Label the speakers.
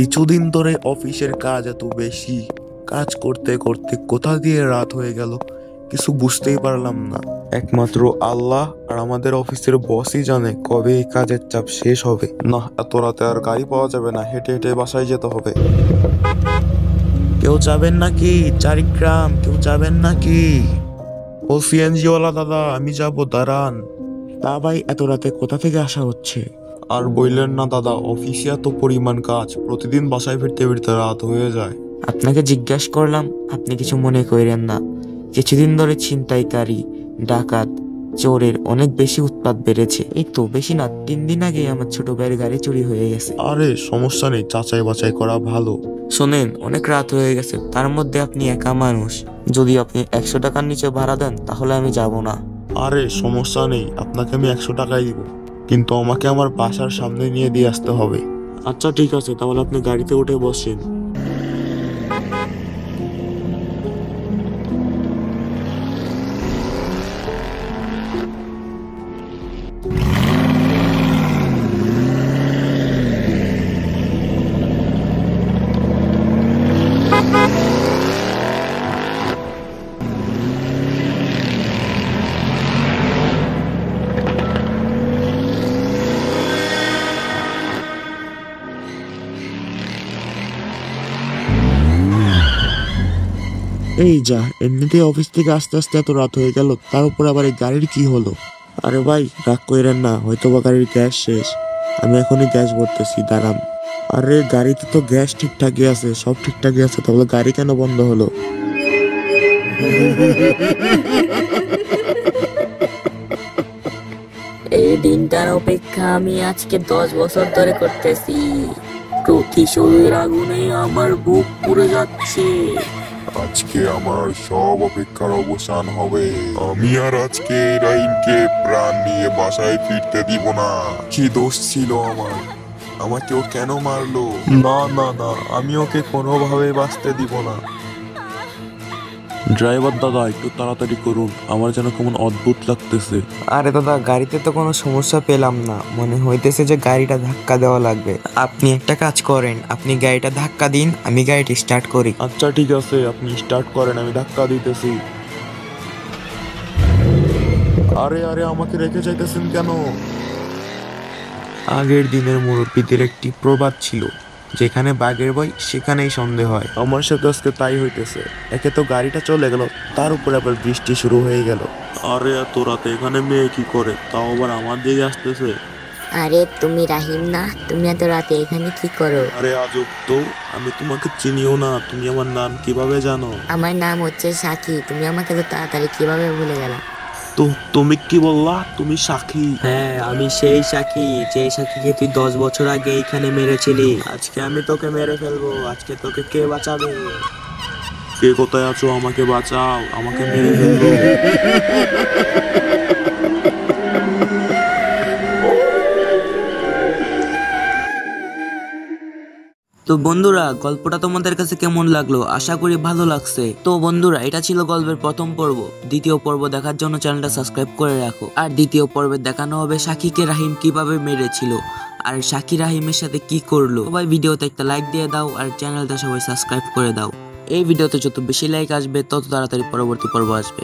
Speaker 1: কিছুদিন ধরে অফিসের কাজ এত বেশি, কাজ করতে করতে কোথা দিয়ে রাত হয়ে গেল কিছু বুঝতেই পারলাম না। একমাত্র আল্লাহ আর আমাদের অফিসের বসই জানে কবে এই কাজের চাপ শেষ হবে। না, এত রাতে আর গাড়ি পাওয়া যাবে না, হেঁটে হেঁটে বাসায় যেতে হবে। কেউ যাবেন নাকি চারিগ্রাম? কেউ যাবেন নাকি? ও সিএনজিওয়ালা দাদা, আমি যাবো, দাঁড়ান। তা ভাই, এত রাতে কোথা থেকে আসা হচ্ছে? আর বললেন না দাদা, অফিসে এত পরিমাণ কাজ, প্রতিদিন বাসায় ফিরতে ফিরতে রাত হয়ে যায়।
Speaker 2: আপনাকে জিজ্ঞাসা করলাম, আপনি কিছু মনে করেন না। কিছুদিন ধরে ছিনতাইকারী, ডাকাত, চোরের অনেক বেশি উৎপাত বেড়েছে। এই তো বেশি না, 3 দিন আগে আমার ছোট ভাইয়ের গাড়ি চুরি হয়ে গেছে।
Speaker 1: আরে সমস্যা নেই, যাচাই বাছাই করা ভালো।
Speaker 2: শোনেন, অনেক রাত হয়ে গেছে, তার মধ্যে আপনি একা মানুষ। যদি আপনি 100 টাকার নিচে ভাড়া দেন তাহলে আমি যাব না।
Speaker 1: আরে সমস্যা নেই, আপনাকে আমি 100 টাকাই দিব, কিন্তু আমাকে আমার বাসার সামনে নিয়ে দিয়ে আসতে হবে। আচ্ছা ঠিক আছে, তাহলে আপনি গাড়িতে উঠে বসেন। এই যা, এমনিতেই অফিস থেকে আস্তে আস্তে এত রাত হয়ে গেল, তার উপর আবার এই গাড়ির কি হলো? আরে ভাই রাগ কইরেন না, হয়তো বা গাড়ির গ্যাস শেষ। আমি এখনই গ্যাস ভরতেছি, দাঁড়ান। আরে গাড়িতে তো গ্যাস ঠিকঠাকই আছে, সব ঠিকঠাকই আছে, তাহলে গাড়ি কেন বন্ধ হলো?
Speaker 3: এই দিনটার অপেক্ষা আমি আজকে 10 বছর ধরে করতেছি। প্রতিশোধের আগুনে আমার বুক পুড়ে যাচ্ছে।
Speaker 4: আজকে আমার সব অপেক্ষার অবসান হবে। আমি আর আজকে রাহিমকে প্রাণ নিয়ে বাসায় ফিরতে দিব না। কি দোষ ছিল আমার? আমাকে ও কেন মারলো?
Speaker 1: না না না, আমি ওকে কোনোভাবে বাঁচতে দিব না। ড্রাইভার দাদা, একটু তাড়াতাড়ি করুন, আমার যেন কেমন অদ্ভুত লাগতেছে।
Speaker 2: আরে দাদা, গাড়িতে তো কোনো সমস্যা পেলাম না, মনে হইতেছে যে গাড়িটা ধাক্কা দেওয়া লাগবে। আপনি একটা কাজ করেন, আপনি গাড়িটা ধাক্কা দিন, আমি গাড়িটি স্টার্ট করি।
Speaker 1: আচ্ছা ঠিক আছে, আপনি স্টার্ট করেন, আমি ধাক্কা দিতেছি। আরে আরে, আমাকে রেখে যাইতেছেন কেন? আগের দিনের মুরব্বীদের একটি প্রবাদ ছিল, যেখানে বাঘের ভয় সেখানেই সন্দেহ হয়। আমার সাথে আজকে তাই হইতেছে। একে তো গাড়িটা চলে গেল, তার উপরে আবার বৃষ্টি শুরু হয়ে গেল। আরে এত রাতে এখানে মেয়ে কি করে, তাও আবার আমার দিকে আসতেছে।
Speaker 3: আরে তুমি রাহিম না? তুমি এত রাতে এখানে কি করো?
Speaker 1: আরে আজব তো, আমি তোমাকে চিনিও না, তুমি আমার নাম কিভাবে জানো?
Speaker 3: আমার নাম হচ্ছে সাকি। তুমি আমাকে তো তাড়াতাড়ি কিভাবে ভুলে গেলা?
Speaker 1: তো তুমি কি বললা, তুমি সাক্ষী?
Speaker 2: হ্যাঁ, আমি সেই সাক্ষী, যে সাক্ষীকে তুই 10 বছর আগে এখানে মেরেছিলি। আজকে আমি তোকে মেরে ফেলবো। আজকে তোকে কে বাঁচাবে?
Speaker 1: কে কোথায় আছো, আমাকে বাঁচাও, আমাকে মেরে ফেলবো।
Speaker 2: তো বন্ধুরা, গল্পটা তোমাদের কাছে কেমন লাগলো? আশা করি ভালো লাগছে। তো বন্ধুরা, এটা ছিল গল্পের প্রথম পর্ব। দ্বিতীয় পর্ব দেখার জন্য চ্যানেলটা সাবস্ক্রাইব করে রাখো। আর দ্বিতীয় পর্বে দেখানো হবে সাকিকে রাহিম কিভাবে মেরেছিল, আর সাকি রাহিমের সাথে কি করলো। সবাই ভিডিওতে একটা লাইক দিয়ে দাও, আর চ্যানেলটা সবাই সাবস্ক্রাইব করে দাও। এই ভিডিওতে যত বেশি লাইক আসবে তত তাড়াতাড়ি পরবর্তী পর্ব আসবে।